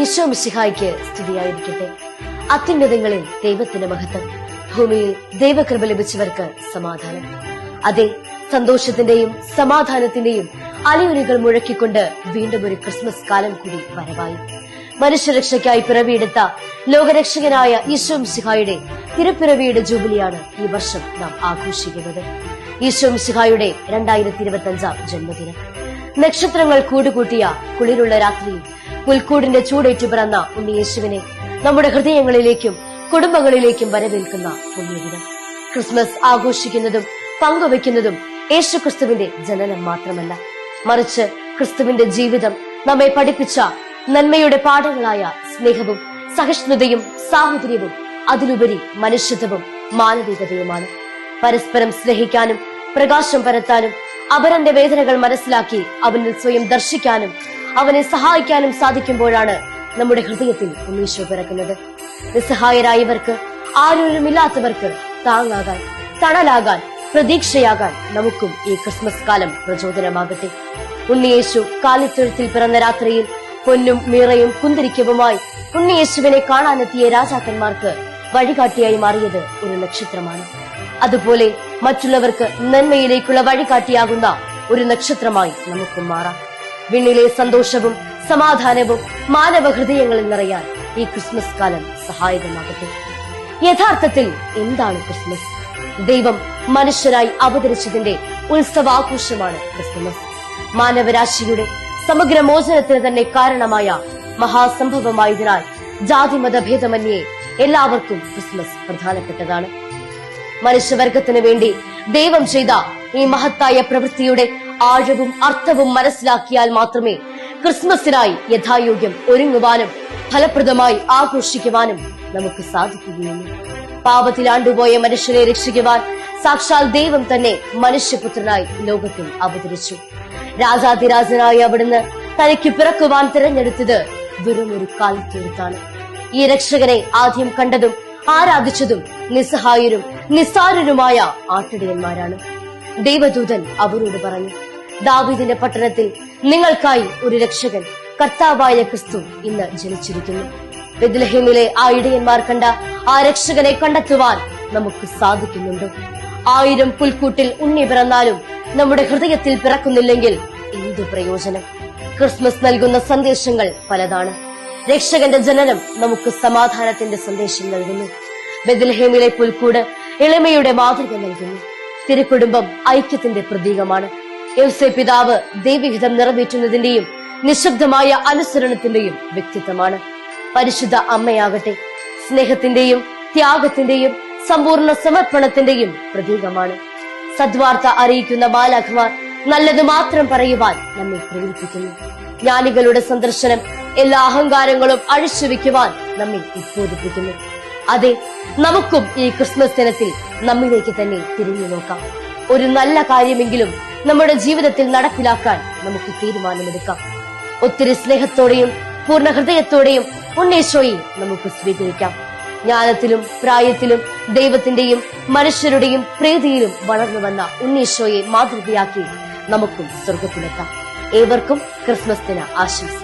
ഈശോ മിശിഹായ്ക്ക് സ്തുതിയായിരിക്കട്ടെ. അത്യുന്നതങ്ങളിൽ ദൈവത്തിന്റെ മഹത്വം, ഭൂമിയിൽ ദൈവകൃപ ലഭിച്ചവർക്ക് സമാധാനം. അതെ, സന്തോഷത്തിന്റെയും സമാധാനത്തിന്റെയും അലയൊലികൾ മുഴക്കിക്കൊണ്ട് വീണ്ടും ഒരു ക്രിസ്മസ് കാലം കൂടി വരവായി. മനുഷ്യരക്ഷയ്ക്കായി പിറവിയെടുത്ത ലോകരക്ഷകനായ ഈശോ മിശിഹായുടെ തിരുപ്പിറവിയുടെ ജൂബിലിയാണ് ഈ വർഷം നാം ആഘോഷിക്കുന്നത്. ഈശോ മിശിഹായുടെ 2025 ജന്മദിനം. നക്ഷത്രങ്ങൾ കൂടുകൂട്ടിയ കുളിരുള്ള രാത്രിയിൽ പുൽക്കൂടിന്റെ ചൂടേറ്റു പിറന്ന ഉണ്ണിയേശുവിനെ നമ്മുടെ ഹൃദയങ്ങളിലേക്കും കുടുംബങ്ങളിലേക്കും വരവേൽക്കുന്ന പുണ്യദിനം. ക്രിസ്മസ് ആഘോഷിക്കുന്നതും പങ്കുവെക്കുന്നതും യേശു ക്രിസ്തുവിന്റെ ജനനം മാത്രമല്ല, മറിച്ച് ക്രിസ്തുവിന്റെ ജീവിതം നമ്മെ പഠിപ്പിച്ച നന്മയുടെ പാഠങ്ങളായ സ്നേഹവും സഹിഷ്ണുതയും സാഹോദര്യവും അതിലുപരി മനുഷ്യത്വവും മാനവികതയുമാണ്. പരസ്പരം സ്നേഹിക്കാനും പ്രകാശം പരത്താനും അവരന്റെ വേദനകൾ മനസ്സിലാക്കി അവനിൽ സ്വയം ദർശിക്കാനും അവനെ സഹായിക്കാനും സാധിക്കുമ്പോഴാണ് നമ്മുടെ ഹൃദയത്തിൽ ഉണ്ണീശോ പിറക്കുന്നത്. നിസ്സഹായരായവർക്ക്, ആരോരുമില്ലാത്തവർക്ക് താങ്ങാകാൻ, തണലാകാൻ, പ്രതീക്ഷയാകാൻ നമുക്കും ഈ ക്രിസ്മസ് കാലം പ്രചോദനമാകട്ടെ. ഉണ്ണിയേശു കാലിത്തൊഴുത്തിൽ പിറന്ന രാത്രിയിൽ പൊന്നും മീറയും കുന്തിരിക്കവുമായി ഉണ്ണിയേശുവിനെ കാണാനെത്തിയ രാജാക്കന്മാർക്ക് വഴികാട്ടിയായി മാറിയത് ഒരു നക്ഷത്രമാണ്. അതുപോലെ മറ്റുള്ളവർക്ക് നന്മയിലേക്കുള്ള വഴികാട്ടിയാകുന്ന ഒരു നക്ഷത്രമായി നമുക്കും മാറാം. വിണ്ണിലെ സന്തോഷവും സമാധാനവും മാനവ ഹൃദയങ്ങളിൽ നിറയാൻ ഈ ക്രിസ്മസ് കാലം സഹായകമാകട്ടെ. യഥാർത്ഥത്തിൽ എന്താണ് ക്രിസ്മസ്? ദൈവം മനുഷ്യരായി അവതരിച്ചതിന്റെ ഉത്സവാഘോഷമാണ് ക്രിസ്മസ്. മാനവരാശിയുടെ സമഗ്ര മോചനത്തിന് തന്നെ കാരണമായ മഹാസംഭവമായതിനാൽ ജാതിമത ഭേദമന്യേ എല്ലാവർക്കും ക്രിസ്മസ് പ്രധാനപ്പെട്ടതാണ്. മനുഷ്യവർഗത്തിന് വേണ്ടി ദൈവം ചെയ്ത ഈ മഹത്തായ പ്രവൃത്തിയുടെ ആഴവും അർത്ഥവും മനസ്സിലാക്കിയാൽ മാത്രമേ ക്രിസ്മസിനായി യഥായോഗ്യം ഒരുങ്ങുവാനും ഫലപ്രദമായി ആഘോഷിക്കുവാനും നമുക്ക് സാധിക്കുകയുള്ളൂ. പാപത്തിൽ ആണ്ടുപോയ മനുഷ്യരെ രക്ഷിക്കുവാൻ സാക്ഷാൽ ദൈവം തന്നെ മനുഷ്യപുത്രനായി ലോകത്തിൽ അവതരിച്ചു. രാജാതിരാജനായി അവിടുന്ന് തനിക്ക് പിറക്കുവാൻ തിരഞ്ഞെടുത്തത് വെറും ഒരു കാലിത്തൊഴുത്താണ്. ഈ രക്ഷകനെ ആദ്യം കണ്ടതും ആരാധിച്ചതും നിസ്സഹായരും നിസ്സാരരുമായ ആട്ടിടയന്മാരാണ്. ദൈവദൂതൻ അവരോട് പറഞ്ഞു, ദാവീദിന്റെ പട്ടണത്തിൽ നിങ്ങൾക്കായി ഒരു രക്ഷകൻ, കർത്താവായ ക്രിസ്തു ഇന്ന് ജനിച്ചിരിക്കുന്നു. ബെത്ലഹേമിലെ ആ ഇടയന്മാർ കണ്ട ആ രക്ഷകനെ കണ്ടെത്തുവാൻ നമുക്ക് സാധിക്കുന്നുണ്ടോ? 1000 പുൽക്കൂട്ടിൽ ഉണ്ണി പിറന്നാലും നമ്മുടെ ഹൃദയത്തിൽ പിറക്കുന്നില്ലെങ്കിൽ എന്തു പ്രയോജനം? ക്രിസ്മസ് നൽകുന്ന സന്ദേശങ്ങൾ പലതാണ്. രക്ഷകന്റെ ജനനം നമുക്ക് സമാധാനത്തിന്റെ സന്ദേശം നൽകുന്നു. ബെത്ലഹേമിലെ പുൽക്കൂട് എളിമയുടെ മാതൃക നൽകുന്നു. തിരുക്കുടുംബം ഐക്യത്തിന്റെ പ്രതീകമാണ്. യൗസേ പിതാവ് ദൈവഹിതം നിറവേറ്റുന്നതിന്റെയും നിശബ്ദമായ അനുസരണത്തിന്റെയും വ്യക്തിത്വമാണ്. പരിശുദ്ധ അമ്മയാകട്ടെ സ്നേഹത്തിന്റെയും ത്യാഗത്തിന്റെയും സമ്പൂർണ്ണ സമർപ്പണത്തിന്റെയും പ്രതീകമാണ്. സദ്വാർത്ത അറിയിക്കുന്ന മാലാഖമാർ നല്ലത് മാത്രം പറയുവാൻ നമ്മെ പ്രേരിപ്പിക്കുന്നു. ജ്ഞാനികളുടെ സന്ദർശനം എല്ലാ അഹങ്കാരങ്ങളും അഴിച്ചുവെക്കുവാൻ നമ്മെ ഉദ്ബോധിപ്പിക്കുന്നു. അതെ, നമുക്കും ഈ ക്രിസ്മസ് ദിനത്തിൽ നമ്മിലേക്ക് തന്നെ തിരിഞ്ഞു നോക്കാം. ഒരു നല്ല കാര്യമെങ്കിലും നമ്മുടെ ജീവിതത്തിൽ നടപ്പിലാക്കാൻ നമുക്ക് തീരുമാനമെടുക്കാം. ഒത്തിരി സ്നേഹത്തോടെയും പൂർണ്ണ ഹൃദയത്തോടെയും ഉണ്ണീശോയെ നമുക്ക് സ്വീകരിക്കാം. ജ്ഞാനത്തിലും പ്രായത്തിലും ദൈവത്തിന്റെയും മനുഷ്യരുടെയും പ്രീതിയിലും വളർന്നു വന്ന ഉണ്ണീശോയെ മാതൃകയാക്കി നമുക്കും സ്വർഗത്തിലെത്താം. ഏവർക്കും ക്രിസ്മസ് ദിന ആശംസ.